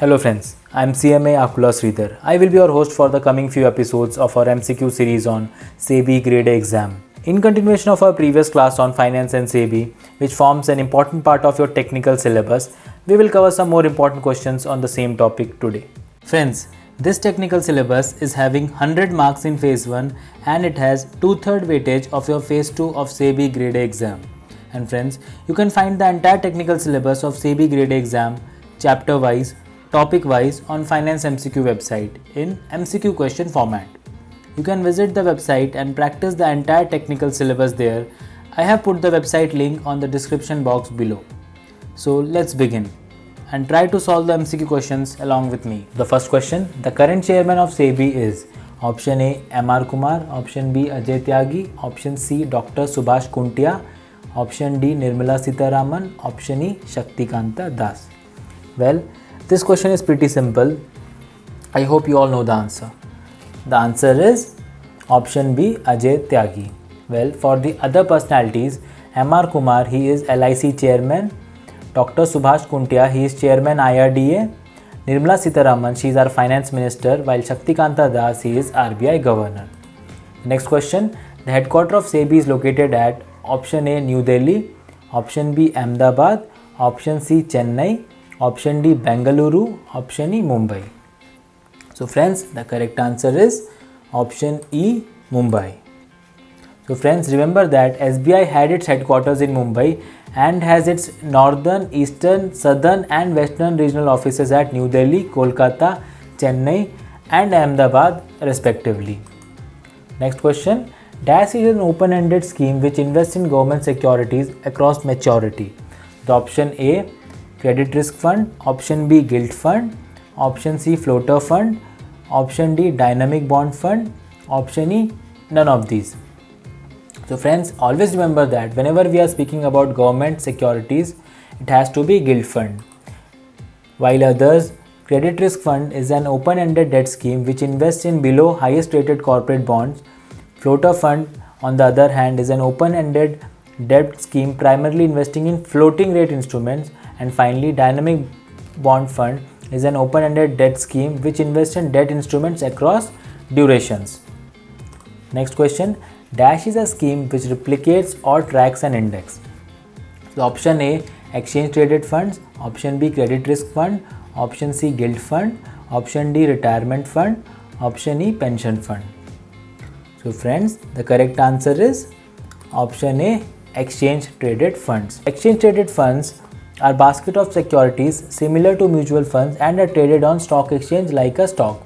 Hello friends, I am CMA Akula Sridhar. I will be your host for the coming few episodes of our MCQ series on SEBI Grade A exam. In continuation of our previous class on finance and SEBI, which forms an important part of your technical syllabus, we will cover some more important questions on the same topic today. Friends, this technical syllabus is having 100 marks in phase 1 and it has 2/3 weightage of your phase 2 of SEBI Grade A exam. And friends, you can find the entire technical syllabus of SEBI Grade A exam chapter wise, topic wise on Finance MCQ website in MCQ question format. You can visit the website and practice the entire technical syllabus there. I have put the website link on the description box below. So let's begin and try to solve the MCQ questions along with me. The first question, the current chairman of SEBI is option A M.R. Kumar, option B Ajay Tyagi, option C Dr. Subhash Kuntia, option D Nirmala Sitharaman, option E Shaktikanta Das. Well, this question is pretty simple. I hope you all know the answer. The answer is option B Ajay Tyagi. Well, for the other personalities, M.R. Kumar, he is LIC chairman. Dr. Subhash Kuntia, he is chairman IRDA. Nirmala Sitharaman, she is our finance minister, while Shaktikanta Das, he is RBI governor. Next question, the headquarters of SEBI is located at option A New Delhi, option B Ahmedabad, option C Chennai, option D Bengaluru, option E Mumbai. So friends, the correct answer is option E Mumbai. So friends, remember that SBI had its headquarters in Mumbai and has its northern, eastern, southern and western regional offices at New Delhi, Kolkata, Chennai and Ahmedabad respectively. Next question, DAS is an open-ended scheme which invests in government securities across maturity. The option A Credit Risk Fund, option B Gilt Fund, option C Floater Fund, option D Dynamic Bond Fund, option E none of these. So friends, always remember that whenever we are speaking about government securities, it has to be Gilt Fund. While others, Credit Risk Fund is an open-ended debt scheme which invests in below highest rated corporate bonds. Floater Fund, on the other hand, is an open-ended debt scheme primarily investing in floating rate instruments. And finally, Dynamic Bond Fund is an open-ended debt scheme which invests in debt instruments across durations. Next question, DASH is a scheme which replicates or tracks an index. So option A Exchange Traded Funds, option B Credit Risk Fund, option C Gilt Fund, option D Retirement Fund, option E Pension Fund. So friends, the correct answer is option A Exchange Traded Funds. Exchange Traded Funds are basket of securities similar to mutual funds and are traded on stock exchange like a stock,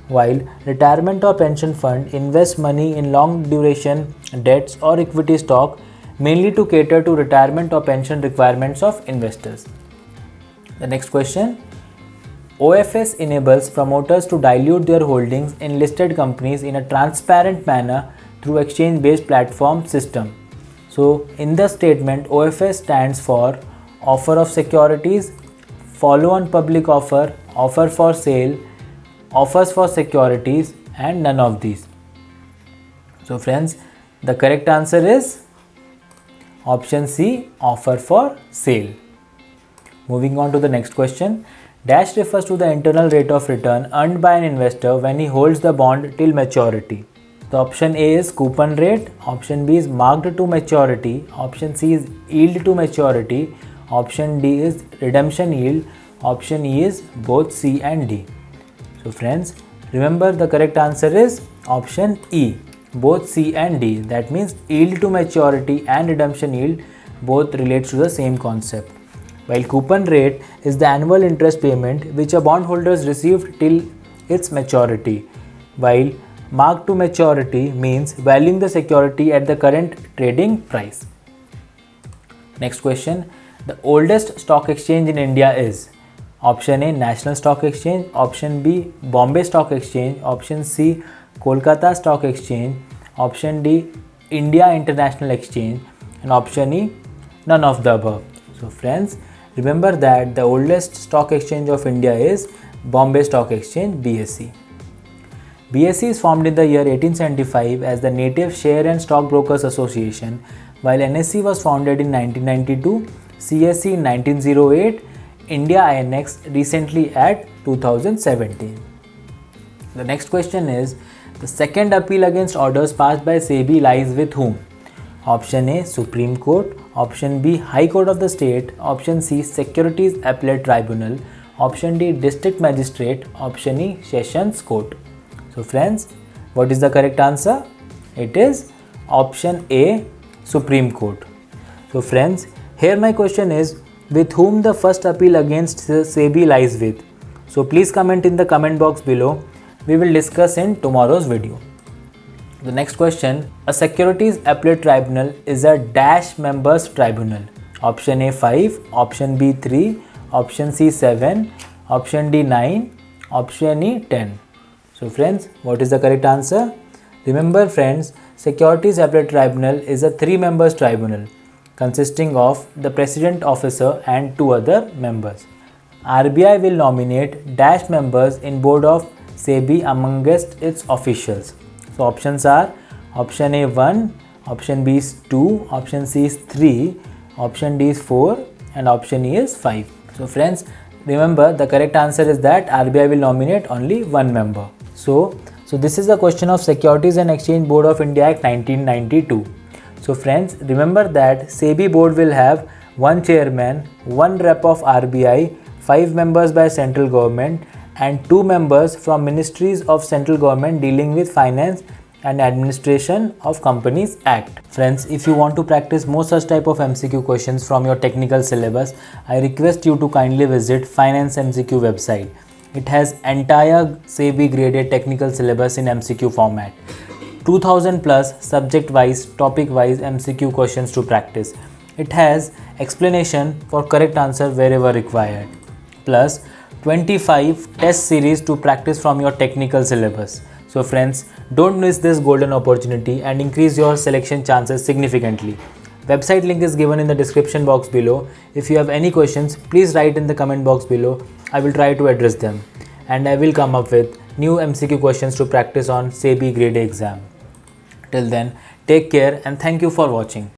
while retirement or pension fund invests money in long duration debts or equity stock mainly to cater to retirement or pension requirements of investors. The next question, OFS enables promoters to dilute their holdings in listed companies in a transparent manner through exchange-based platform system. So in the statement, OFS stands for offer of securities, follow-on public offer, offer for sale, offers for securities and none of these. So friends, the correct answer is option C, offer for sale. Moving on to the next question, DASH refers to the internal rate of return earned by an investor when he holds the bond till maturity. The option A is coupon rate, option B is marked to maturity, option C is yield to maturity, option D is redemption yield, option E is both C and D. So friends, remember the correct answer is option E, both C and D. That means yield to maturity and redemption yield both relates to the same concept. While coupon rate is the annual interest payment which a bondholder received till its maturity, while mark to maturity means valuing the security at the current trading price. Next question, the oldest stock exchange in India is option A National Stock Exchange, option B Bombay Stock Exchange, option C Kolkata Stock Exchange, option D India International Exchange and option E none of the above. So friends, remember that the oldest stock exchange of India is Bombay Stock Exchange, BSE. BSE is formed in the year 1875 as the Native Share and Stock Brokers Association, while NSE was founded in 1992, CSE in 1908, India annexed recently at 2017? The next question is, the second appeal against orders passed by SEBI lies with whom? Option A, Supreme Court. Option B, High Court of the State. Option C, Securities Appellate Tribunal. Option D, District Magistrate. Option E, Sessions Court. So friends, what is the correct answer? It is option A, Supreme Court. So friends, here my question is, with whom the first appeal against SEBI lies with? So please comment in the comment box below. We will discuss in tomorrow's video. The next question, a Securities Appellate Tribunal is a dash members tribunal. Option A 5, option B 3, option C 7, option D 9, option E 10. So friends, what is the correct answer? Remember friends, Securities Appellate Tribunal is a 3 members tribunal consisting of the president officer and 2 other members. RBI will nominate dash members in board of SEBI amongst its officials. So options are option A 1, option B is 2, option C is 3, option D is 4 and option E is 5. So friends, remember the correct answer is that RBI will nominate only 1 member. So this is the question of Securities and Exchange Board of India Act 1992. So friends, remember that SEBI board will have 1 chairman, 1 rep of RBI, 5 members by central government and 2 members from ministries of central government dealing with finance and administration of Companies Act. Friends, if you want to practice more such type of MCQ questions from your technical syllabus, I request you to kindly visit Finance MCQ website. It has entire SEBI graded technical syllabus in MCQ format. 2000 plus subject wise, topic wise MCQ questions to practice. It has explanation for correct answer wherever required. Plus 25 test series to practice from your technical syllabus. So friends, don't miss this golden opportunity and increase your selection chances significantly. Website link is given in the description box below. If you have any questions, please write in the comment box below. I will try to address them and I will come up with new MCQ questions to practice on SEBI grade A exam. Till then, take care and thank you for watching.